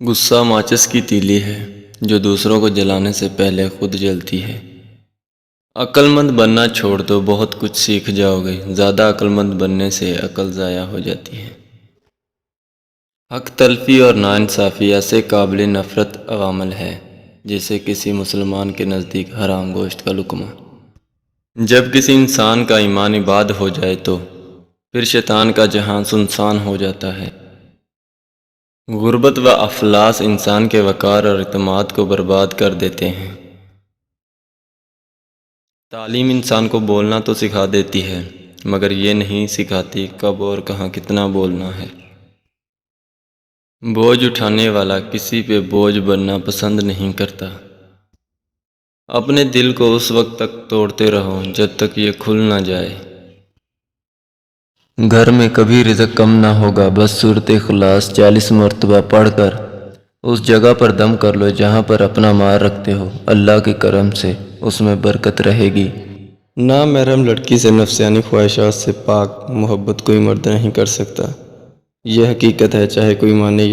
غصہ ماچس کی تیلی ہے جو دوسروں کو جلانے سے پہلے خود جلتی ہے۔ عقل مند بننا چھوڑ دو، بہت کچھ سیکھ جاؤ گے۔ زیادہ عقل مند بننے سے عقل ضائع ہو جاتی ہے۔ حق تلفی اور ناانصافی ایسے قابل نفرت عوامل ہے جیسے کسی مسلمان کے نزدیک حرام گوشت کا لقمہ۔ جب کسی انسان کا ایمان باد ہو جائے تو پھر شیطان کا جہان سنسان ہو جاتا ہے۔ غربت و افلاس انسان کے وقار اور اعتماد کو برباد کر دیتے ہیں۔ تعلیم انسان کو بولنا تو سکھا دیتی ہے مگر یہ نہیں سکھاتی کب اور کہاں کتنا بولنا ہے۔ بوجھ اٹھانے والا کسی پہ بوجھ بننا پسند نہیں کرتا۔ اپنے دل کو اس وقت تک توڑتے رہو جب تک یہ کھل نہ جائے۔ گھر میں کبھی رزق کم نہ ہوگا، بس سورۃ اخلاص 40 مرتبہ پڑھ کر اس جگہ پر دم کر لو جہاں پر اپنا مال رکھتے ہو۔ اللہ کے کرم سے اس میں برکت رہے گی۔ نامحرم لڑکی سے نفسانی خواہشات سے پاک محبت کوئی مرد نہیں کر سکتا۔ یہ حقیقت ہے، چاہے کوئی مانے